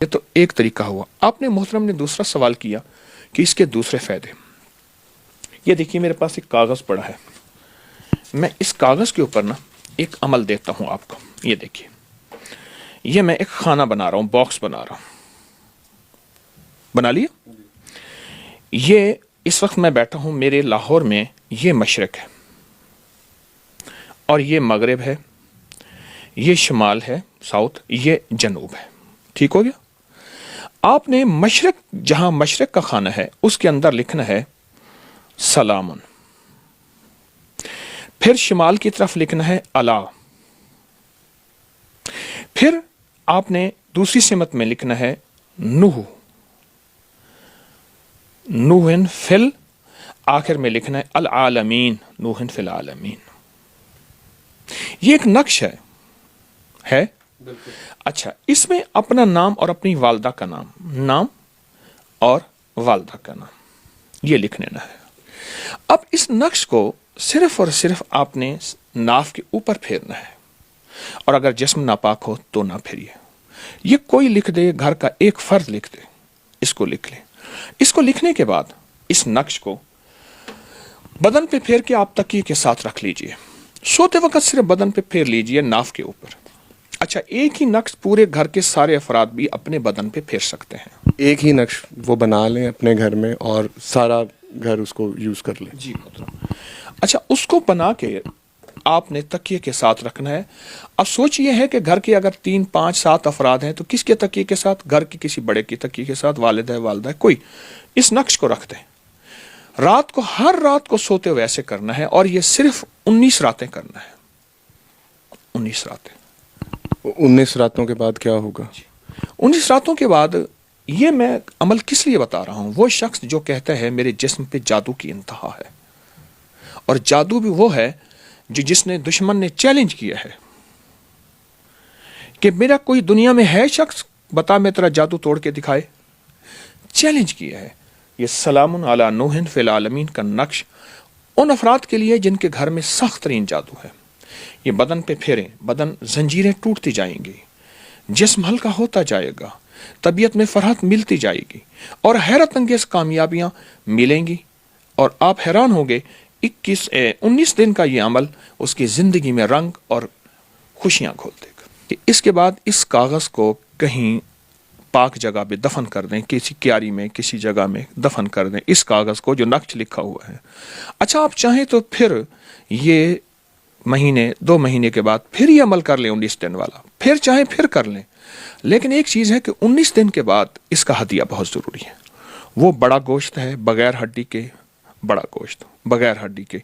یہ تو ایک طریقہ ہوا. آپ نے محترم نے دوسرا سوال کیا کہ اس کے دوسرے فائدے. یہ دیکھیے میرے پاس ایک کاغذ پڑا ہے, میں اس کاغذ کے اوپر نا ایک عمل دیتا ہوں آپ کو. یہ دیکھیے, یہ میں ایک خانہ بنا رہا ہوں, باکس بنا رہا ہوں. بنا لیا؟ یہ اس وقت میں بیٹھا ہوں میرے لاہور میں, یہ مشرق ہے اور یہ مغرب ہے, یہ شمال ہے ساؤتھ, یہ جنوب ہے. ٹھیک ہو گیا؟ آپ نے مشرق, جہاں مشرق کا خانہ ہے اس کے اندر لکھنا ہے سلام, پھر شمال کی طرف لکھنا ہے الا, پھر آپ نے دوسری سمت میں لکھنا ہے نوح, نوحن فل, آخر میں لکھنا ہے العالمین, نوحن فی العالمین. یہ ایک نقش ہے. اچھا, اس میں اپنا نام اور اپنی والدہ کا نام, نام اور والدہ کا نام یہ لکھ لینا ہے. اب اس نقش کو صرف اور صرف آپ نے ناف کے اوپر پھیرنا ہے, اور اگر جسم ناپاک ہو تو نہ پھیریے. یہ کوئی لکھ دے, گھر کا ایک فرد لکھ دے, اس کو لکھ لیں. اس کو لکھنے کے بعد اس نقش کو بدن پہ پھیر کے آپ تکیے کے ساتھ رکھ لیجئے. سوتے وقت صرف بدن پہ پھیر لیجئے, ناف کے اوپر. اچھا, ایک ہی نقش پورے گھر کے سارے افراد بھی اپنے بدن پہ پھیر سکتے ہیں. ایک ہی نقش وہ بنا لیں اپنے گھر میں اور سارا گھر اس کو یوز کر لیں. جی محترم. اچھا, اس کو بنا کے آپ نے تکیے کے ساتھ رکھنا ہے. اب سوچ یہ ہے کہ گھر کے اگر 3 5 7 افراد ہیں تو کس کے تکیے کے ساتھ؟ گھر کے کسی بڑے کے تکیے کے ساتھ, والد ہے, والدہ ہے, کوئی. اس نقش کو رکھ دیں. رات کو, ہر رات کو سوتے ہوئے ایسے کرنا ہے, اور یہ صرف 19 راتیں کرنا ہے. 19 راتیں. 19 راتوں کے بعد کیا ہوگا؟ 19 راتوں کے بعد یہ میں عمل کس لیے بتا رہا ہوں, وہ شخص جو کہتا ہے میرے جسم پہ جادو کی انتہا ہے, اور جادو بھی وہ ہے جو جس نے دشمن نے چیلنج کیا ہے کہ میرا کوئی دنیا میں ہے شخص, بتا میں تیرا جادو توڑ کے دکھائے. چیلنج کیا ہے. یہ سلام علی نوح فی العالمین کا نقش ان افراد کے لیے جن کے گھر میں سخت ترین جادو ہے. یہ بدن پہ پھیریں, بدن زنجیریں ٹوٹتی جائیں گی, جسم ہلکا ہوتا جائے گا, طبیعت میں فرحت ملتی جائے گی, اور حیرت انگیز کامیابیاں ملیں گی, اور آپ حیران ہوں گے. 19 دن کا یہ عمل اس کی زندگی میں رنگ اور خوشیاں کھول دے گا. اس کے بعد اس کاغذ کو کہیں پاک جگہ پہ دفن کر دیں, کسی کیاری میں, کسی جگہ میں دفن کر دیں اس کاغذ کو جو نقش لکھا ہوا ہے. اچھا, آپ چاہیں تو پھر یہ مہینے 2 مہینے کے بعد پھر یہ عمل کر لیں 19 دن والا, پھر چاہیں پھر کر لیں. لیکن ایک چیز ہے کہ 19 دن کے بعد اس کا ہدیہ بہت ضروری ہے. وہ بڑا گوشت ہے, بغیر ہڈی کے, بڑا گوشت بغیر ہڈی کے,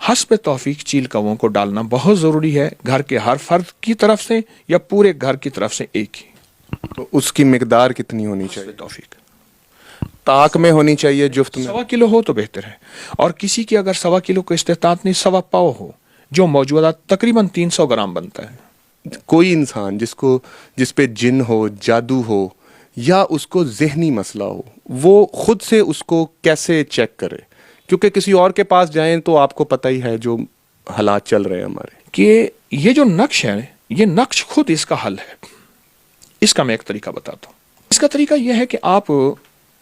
حسب توفیق چیل کووں کو ڈالنا بہت ضروری ہے, گھر کے ہر فرد کی طرف سے یا پورے گھر کی طرف سے ایک ہی. تو اس کی مقدار کتنی ہونی چاہیے؟ توفیق طاق میں ہونی چاہیے, جفت میں 1.25 کلو ہو تو بہتر ہے, اور کسی کی اگر 1.25 کلو کا استطاعت نہیں, 1.25 پاؤ ہو, جو موجودہ تقریباً 300 گرام بنتا ہے. کوئی انسان جس پہ جن ہو, جادو ہو, یا اس کو ذہنی مسئلہ ہو, وہ خود سے اس کو کیسے چیک کرے؟ کیونکہ کسی اور کے پاس جائیں تو آپ کو پتہ ہی ہے جو حالات چل رہے ہیں ہمارے, کہ یہ جو نقش ہے, یہ نقش خود اس کا حل ہے. اس کا میں ایک طریقہ بتاتا ہوں. اس کا طریقہ یہ ہے کہ آپ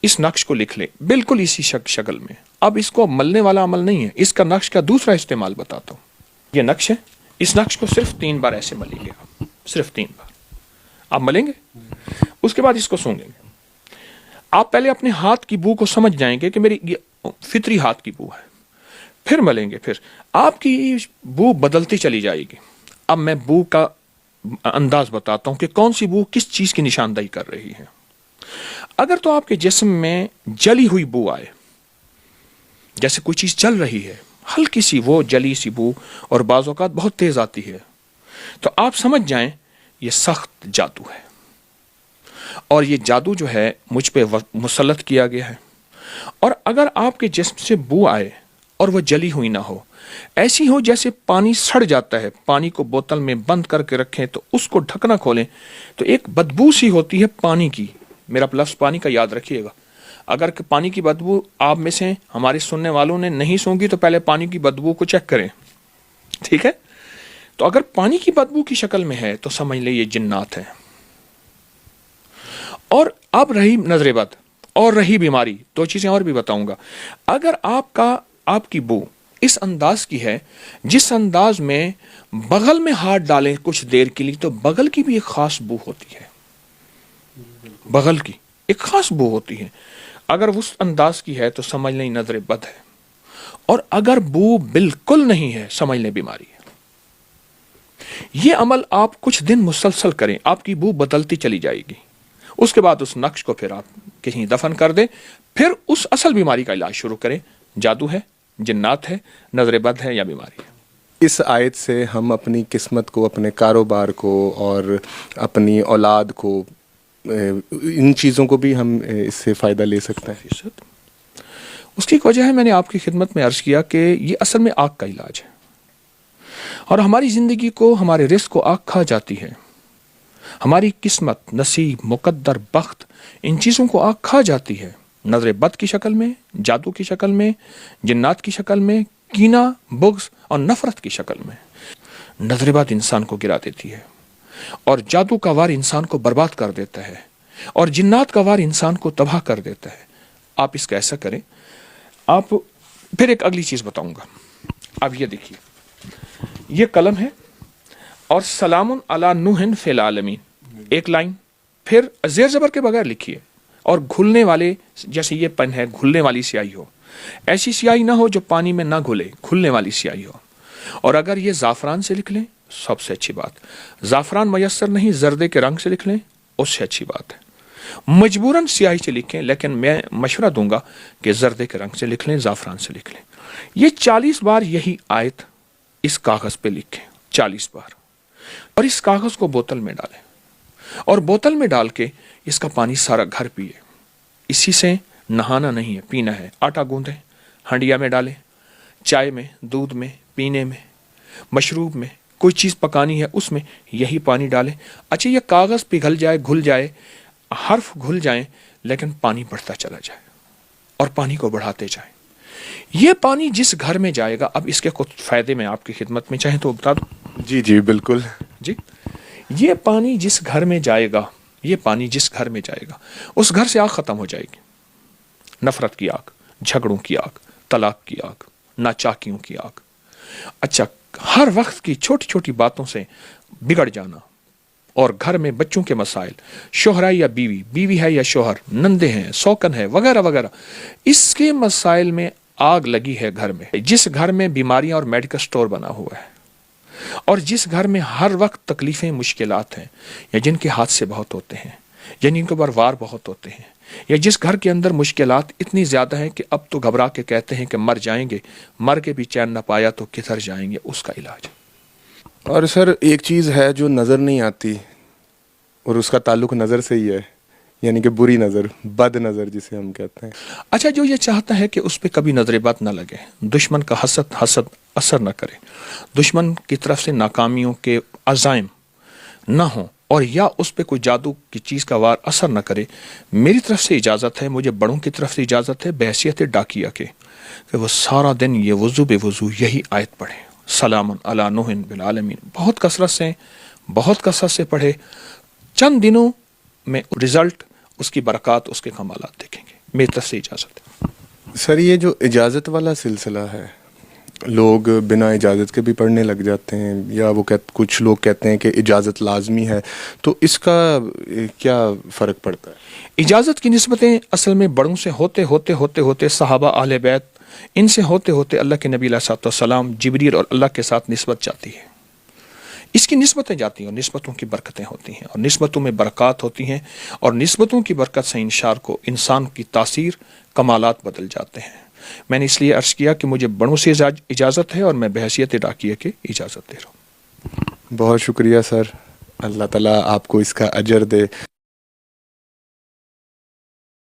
اس نقش کو لکھ لیں بالکل اسی شکل میں. اب اس کو ملنے والا عمل نہیں ہے, اس کا نقش کا دوسرا استعمال بتاتا ہوں. یہ نقش ہے, اس نقش کو صرف 3 بار ایسے ملیں گے آپ, صرف 3 بار آپ ملیں گے. اس کے بعد اس کو سونگیں گے. آپ پہلے اپنے ہاتھ کی بو کو سمجھ جائیں گے کہ میری یہ فطری ہاتھ کی بو ہے, پھر ملیں گے, پھر آپ کی بو بدلتی چلی جائے گی. اب میں بو کا انداز بتاتا ہوں کہ کون سی بو کس چیز کی نشاندہی کر رہی ہے. اگر تو آپ کے جسم میں جلی ہوئی بو آئے, جیسے کوئی چیز جل رہی ہے, ہلکی سی وہ جلی سی بو, اور بعض اوقات بہت تیز آتی ہے, تو آپ سمجھ جائیں یہ سخت جادو ہے, اور یہ جادو جو ہے مجھ پہ مسلط کیا گیا ہے. اور اگر آپ کے جسم سے بو آئے اور وہ جلی ہوئی نہ ہو, ایسی ہو جیسے پانی سڑ جاتا ہے, پانی کو بوتل میں بند کر کے رکھیں تو اس کو ڈھکنا کھولیں تو ایک بدبو سی ہوتی ہے پانی کی. میرا لفظ پانی کا یاد رکھیے گا. اگر پانی کی بدبو آپ میں سے ہمارے سننے والوں نے نہیں سونگی تو پہلے پانی کی بدبو کو چیک کریں, ٹھیک ہے؟ تو اگر پانی کی بدبو کی شکل میں ہے تو سمجھ لیں یہ جنات ہیں. اور اب رہی نظر بد اور رہی بیماری، دو چیزیں اور بھی بتاؤں گا. اگر آپ کی بو اس انداز کی ہے جس انداز میں بغل میں ہاتھ ڈالیں کچھ دیر کے لیے، تو بغل کی بھی ایک خاص بو ہوتی ہے، بغل کی ایک خاص بو ہوتی ہے. اگر اس انداز کی ہے تو سمجھ لیں نظر بد ہے، اور اگر بو بالکل نہیں ہے سمجھ لیں بیماری ہے. یہ عمل آپ کچھ دن مسلسل کریں، آپ کی بو بدلتی چلی جائے گی. اس کے بعد اس نقش کو پھر آپ کہیں دفن کر دیں، پھر اس اصل بیماری کا علاج شروع کریں. جادو ہے، جنات ہے، نظر بد ہے یا بیماری ہے. اس آیت سے ہم اپنی قسمت کو، اپنے کاروبار کو اور اپنی اولاد کو، ان چیزوں کو بھی ہم اس سے فائدہ لے سکتے ہیں. اس کی ایک وجہ ہے، میں نے آپ کی خدمت میں عرض کیا کہ یہ اصل میں آگ کا علاج ہے، اور ہماری زندگی کو، ہمارے رزق کو آگ کھا جاتی ہے. ہماری قسمت، نصیب، مقدر، بخت، ان چیزوں کو آگ کھا جاتی ہے، نظر بد کی شکل میں، جادو کی شکل میں، جنات کی شکل میں، کینہ، بغض اور نفرت کی شکل میں. نظر بد انسان کو گرا دیتی ہے، اور جادو کا وار انسان کو برباد کر دیتا ہے، اور جنات کا وار انسان کو تباہ کر دیتا ہے. آپ اس کا ایسا کریں. آپ پھر ایک اگلی چیز بتاؤں گا. اب یہ دیکھیے، یہ قلم ہے اور سلام علی نوح فی العالمین، ایک لائن، پھر زیر زبر کے بغیر لکھیے، اور گھلنے والے، جیسے یہ پن ہے گھلنے والی سیاہی ہو، ایسی سیاہی نہ ہو جو پانی میں نہ گھلے، گھلنے والی سیاہی ہو. اور اگر یہ زعفران سے لکھ لیں سب سے اچھی بات. زعفران میسر نہیں، زردے کے رنگ سے لکھ لیں اس سے اچھی بات ہے. مجبوراً سیاہی سے لکھیں، لیکن میں مشورہ دوں گا کہ زردے کے رنگ سے لکھ لیں، زعفران سے لکھ لیں. یہ 40 بار یہی آیت اس کاغذ پہ لکھیں، 40 بار، اور اس کاغذ کو بوتل میں ڈالیں، اور بوتل میں ڈال کے اس کا پانی سارا گھر پیے. اسی سے نہانا نہیں ہے، پینا ہے. آٹا گوندیں، ہنڈیا میں ڈالیں، چائے میں، دودھ میں، پینے میں، مشروب میں، کوئی چیز پکانی ہے اس میں یہی پانی ڈالیں. اچھا، یہ کاغذ پگھل جائے، گھل جائے، حرف گھل جائیں، لیکن پانی بڑھتا چلا جائے، اور پانی کو بڑھاتے جائیں. یہ پانی جس گھر میں جائے گا، اب اس کے کچھ فائدے میں آپ کی خدمت میں چاہیں تو بتا دوں. جی جی بالکل. جی، یہ پانی جس گھر میں جائے گا، یہ پانی جس گھر میں جائے گا، اس گھر سے آگ ختم ہو جائے گی. نفرت کی آگ، جھگڑوں کی آگ، طلاق کی آگ، ناچاکیوں کی آگ. اچھا، ہر وقت کی چھوٹی چھوٹی باتوں سے بگڑ جانا، اور گھر میں بچوں کے مسائل، شوہر ہے یا بیوی، بیوی ہے یا شوہر، نندے ہیں، سوکن ہے، وغیرہ وغیرہ، اس کے مسائل میں آگ لگی ہے گھر میں. جس گھر میں بیماریاں اور میڈیکل سٹور بنا ہوا ہے، اور جس گھر میں ہر وقت تکلیفیں، مشکلات ہیں، یا جن کے حادثے بہت ہوتے ہیں، یا جن کے اوپر وار بہت ہوتے ہیں، یا جس گھر کے اندر مشکلات اتنی زیادہ ہیں کہ اب تو گھبرا کے کہتے ہیں کہ مر جائیں گے، مر کے بھی چین نہ پایا تو کدھر جائیں گے، اس کا علاج. اور سر ایک چیز ہے جو نظر نہیں آتی، اور اس کا تعلق نظر سے ہی ہے، یعنی کہ بری نظر، بد نظر جسے ہم کہتے ہیں. اچھا، جو یہ چاہتا ہے کہ اس پہ کبھی نظر بد نہ لگے، دشمن کا حسد اثر نہ کرے، دشمن کی طرف سے ناکامیوں کے عزائم نہ ہوں، اور یا اس پہ کوئی جادو کی چیز کا وار اثر نہ کرے، میری طرف سے اجازت ہے، مجھے بڑوں کی طرف سے اجازت ہے بحیثیت ڈاکیہ کے، کہ وہ سارا دن یہ وضو بے وضو یہی آیت پڑھے، سلام علی نوح بالعالمین، بہت کثرت سے پڑھے. چند دنوں میں رزلٹ، اس کی برکات، اس کے کمالات دیکھیں گے. میری طرف سے اجازت ہے. سر یہ جو اجازت والا سلسلہ ہے، لوگ بنا اجازت کے بھی پڑھنے لگ جاتے ہیں، یا وہ کچھ لوگ کہتے ہیں کہ اجازت لازمی ہے، تو اس کا کیا فرق پڑتا ہے؟ اجازت کی نسبتیں اصل میں بڑوں سے ہوتے صحابہ، اہل بیت، ان سے ہوتے اللہ کے نبی علیہ الصلوۃ والسلام، جبریل اور اللہ کے ساتھ نسبت جاتی ہے. اس کی نسبتیں جاتی ہیں، اور نسبتوں کی برکتیں ہوتی ہیں، اور نسبتوں میں برکات ہوتی ہیں، اور نسبتوں کی برکت سے انسان کی تاثیر، کمالات بدل جاتے ہیں. میں نے اس لیے عرض کیا کہ مجھے بڑوں سے اجازت ہے، اور میں بحیثیت ڈاکیہ کے اجازت دے رہا ہوں. بہت شکریہ سر، اللہ تعالیٰ آپ کو اس کا اجر دے.